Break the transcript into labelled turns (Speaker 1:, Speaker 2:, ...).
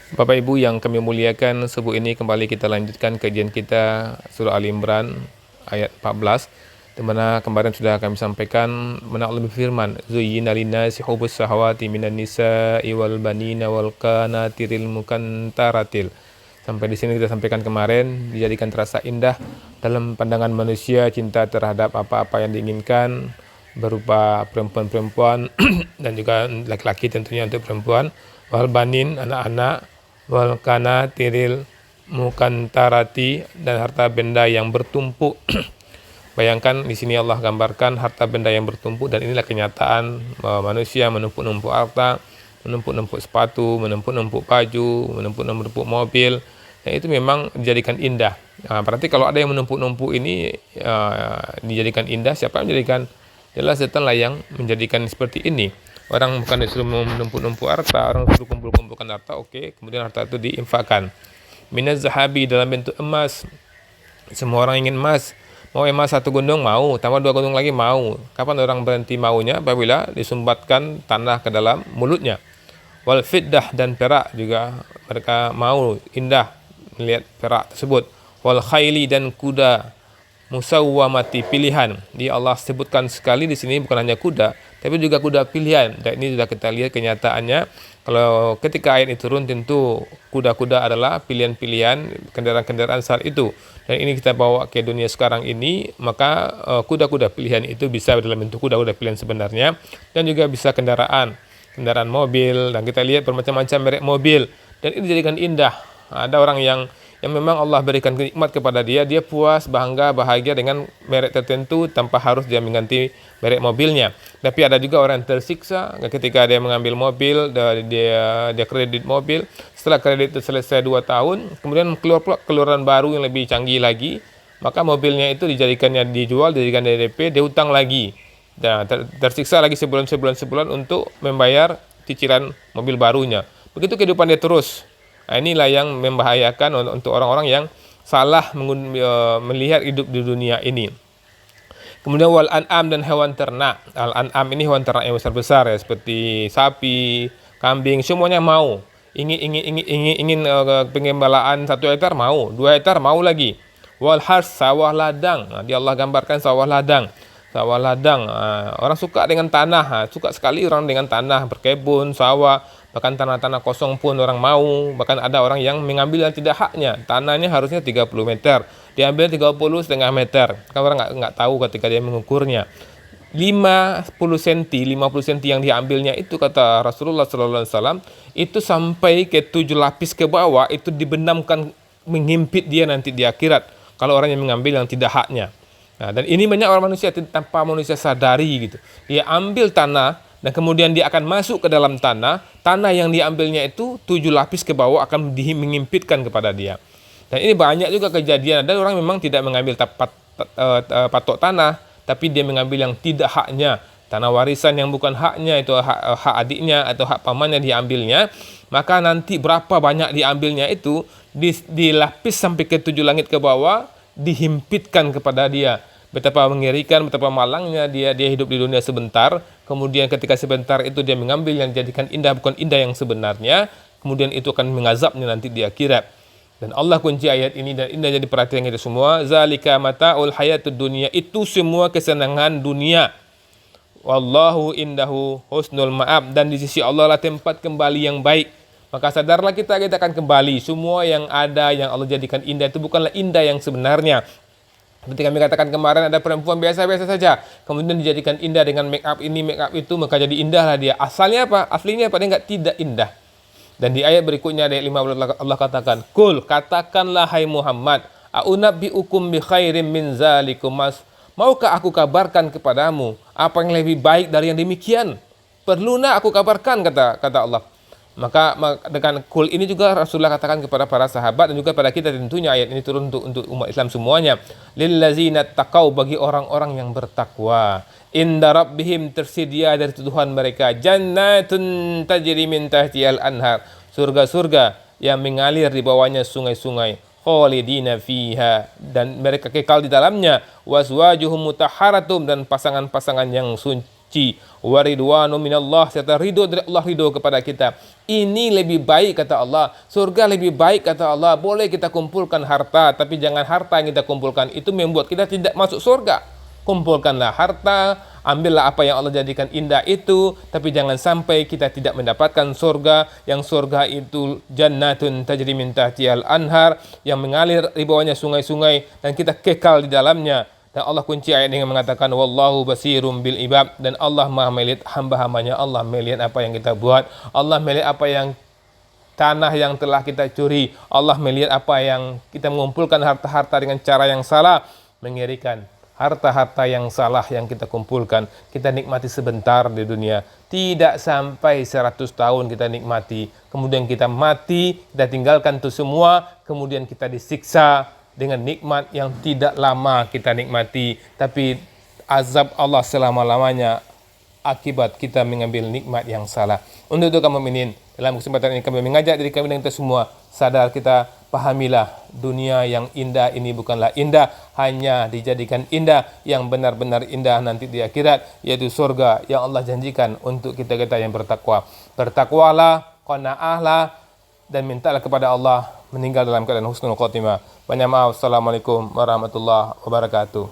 Speaker 1: Bapak Ibu yang kami muliakan, subuh ini kembali kita lanjutkan kajian kita surah Ali Imran ayat 14, di mana kemarin sudah kami sampaikan mana Allah berfirman, "Zuyyina lin-nasi hubbus shahawati minan nisa'i wal banina wal qanatiril mukantaratil." Sampai di sini kita sampaikan kemarin, dijadikan terasa indah dalam pandangan manusia cinta terhadap apa-apa yang diinginkan berupa perempuan-perempuan dan juga laki-laki tentunya untuk perempuan, wal banin anak-anak, wal tiril mukantarati dan harta benda yang bertumpuk. Bayangkan di sini Allah gambarkan harta benda yang bertumpuk, dan inilah kenyataan manusia menumpuk-numpuk harta, menumpuk-numpuk sepatu, menumpuk-numpuk baju, menumpuk-numpuk mobil. Yang itu memang dijadikan indah. Nah, berarti kalau ada yang menumpuk-numpuk ini dijadikan indah, siapa yang menjadikan? Jelas setan lah yang menjadikan seperti ini. Orang bukan disuruh menumpuk-numpuk harta, orang disuruh kumpul-kumpulkan harta, oke, kemudian harta itu diinfakkan. Minaz zahabi dalam bentuk emas. Semua orang ingin emas. Mau emas satu gunung mau, tambah dua gunung lagi mau. Kapan orang berhenti maunya? Apabila disumbatkan tanah ke dalam mulutnya. Wal fiddah dan perak juga mereka mau, indah melihat perak tersebut. Wal khayli dan kuda musawwamati pilihan. Allah sebutkan sekali di sini bukan hanya kuda, tapi juga kuda pilihan. Dan ini sudah kita lihat kenyataannya. Kalau ketika ayat ini turun, tentu kuda-kuda adalah pilihan-pilihan kendaraan-kendaraan saat itu. Dan ini kita bawa ke dunia sekarang ini, maka kuda-kuda pilihan itu bisa dalam bentuk kuda-kuda pilihan sebenarnya, dan juga bisa kendaraan mobil, dan kita lihat bermacam-macam merek mobil, dan ini dijadikan indah. Ada orang yang memang Allah berikan nikmat kepada dia puas, bangga, bahagia dengan merek tertentu tanpa harus dia mengganti merek mobilnya. Tapi ada juga orang yang tersiksa ketika dia mengambil mobil, dia kredit mobil, setelah kredit itu selesai 2 tahun, kemudian keluaran baru yang lebih canggih lagi, maka mobilnya itu dijadikannya dijual, dijadikan DP, dia utang lagi. Nah, tersiksa lagi sebulan untuk membayar cicilan mobil barunya. Begitu kehidupan dia terus. Nah, inilah yang membahayakan untuk orang-orang yang salah melihat hidup di dunia ini. Kemudian wal an'am dan hewan ternak. Al an'am ini hewan ternak yang besar-besar ya, seperti sapi, kambing, semuanya mau. Ingin pengembalaan 1 hektar mau, 2 hektar mau lagi. Wal hars, sawah ladang. Nah, Allah gambarkan sawah ladang. Sawah ladang, orang suka dengan tanah, suka sekali orang dengan tanah, berkebun, sawah. Bahkan tanah-tanah kosong pun orang mau. Bahkan ada orang yang mengambil yang tidak haknya. Tanahnya harusnya 30 meter, diambil 30,5 meter. Kan orang nggak tahu ketika dia mengukurnya. 50 cm yang diambilnya itu, kata Rasulullah SAW, itu sampai ke 7 lapis ke bawah, itu dibenamkan, menghimpit dia nanti di akhirat kalau orang yang mengambil yang tidak haknya. Nah, dan ini banyak orang manusia tanpa manusia sadari gitu. Dia ambil tanah, dan kemudian dia akan masuk ke dalam tanah yang diambilnya itu 7 lapis ke bawah akan mengimpitkan kepada dia. Dan ini banyak juga kejadian, ada orang memang tidak mengambil patok tanah, tapi dia mengambil yang tidak haknya, tanah warisan yang bukan haknya, itu hak adiknya atau hak pamannya diambilnya. Maka nanti berapa banyak diambilnya itu dilapis sampai ke 7 langit ke bawah, dihimpitkan kepada dia. Betapa mengerikan, betapa malangnya dia hidup di dunia sebentar, kemudian ketika sebentar itu dia mengambil yang dijadikan indah, bukan indah yang sebenarnya, kemudian itu akan mengazabnya nanti di akhirat. Dan Allah kunci ayat ini, dan indah jadi perhatian kita semua. Zalika mataul hayatud dunia, itu semua kesenangan dunia. Wallahu indahu husnul ma'ab, dan di sisi Allah lah tempat kembali yang baik. Maka sadarlah kita akan kembali. Semua yang ada yang Allah jadikan indah itu bukanlah indah yang sebenarnya. Seperti kami katakan kemarin, ada perempuan biasa-biasa saja, kemudian dijadikan indah dengan make up ini, make up itu, maka jadi indahlah dia. Asalnya apa? Aslinya apa? Dia tidak indah. Dan di ayat berikutnya, ayat 15, Allah katakan, Kul, katakanlah hai Muhammad, a'unabbi'ukum bi khairim min zalikum, maukah aku kabarkan kepadamu apa yang lebih baik dari yang demikian? Perlulah aku kabarkan, kata Allah. Maka dengan kul ini juga Rasulullah katakan kepada para sahabat dan juga pada kita, tentunya ayat ini turun untuk umat Islam semuanya. Lillazina taqau, bagi orang-orang yang bertakwa. Inda rabbihim, tersedia dari Tuhan mereka, jannatun tajri min tahtihal anhar, surga-surga yang mengalir di bawahnya sungai-sungai. Khalidina fiha, dan mereka kekal di dalamnya. Waswajuhum mutahharatum, dan pasangan-pasangan yang suci. Wa ridwanu minallah, serta ridho dari Allah, ridho kepada kita. Ini lebih baik kata Allah. Surga lebih baik kata Allah. Boleh kita kumpulkan harta, tapi jangan harta yang kita kumpulkan itu membuat kita tidak masuk surga. Kumpulkanlah harta, ambillah apa yang Allah jadikan indah itu, tapi jangan sampai kita tidak mendapatkan surga, yang surga itu jannatun tajri min tahtihal anhar, yang mengalir di bawahnya sungai-sungai dan kita kekal di dalamnya. Dan Allah kunci ayat dengan mengatakan wallahu basirum bil ibad, dan Allah Maha melihat hamba-hambanya. Allah melihat apa yang kita buat, Allah melihat apa yang tanah yang telah kita curi, Allah melihat apa yang kita mengumpulkan harta-harta dengan cara yang salah. Mengerikan, harta-harta yang salah yang kita kumpulkan, kita nikmati sebentar di dunia, tidak sampai 100 tahun kita nikmati, kemudian kita mati, kita tinggalkan itu semua, kemudian kita disiksa dengan nikmat yang tidak lama kita nikmati, tapi azab Allah selama-lamanya akibat kita mengambil nikmat yang salah. Untuk itu kaum mukminin, dalam kesempatan ini kami mengajak diri kami dan kita semua sadar, kita pahamilah dunia yang indah ini bukanlah indah, hanya dijadikan indah yang benar-benar indah nanti di akhirat, yaitu surga yang Allah janjikan untuk kita-kita yang bertakwa. Bertakwalah, qanaahlah, dan mintalah kepada Allah meninggal dalam keadaan husnul khotimah. Banyak maaf. Assalamualaikum warahmatullahi wabarakatuh.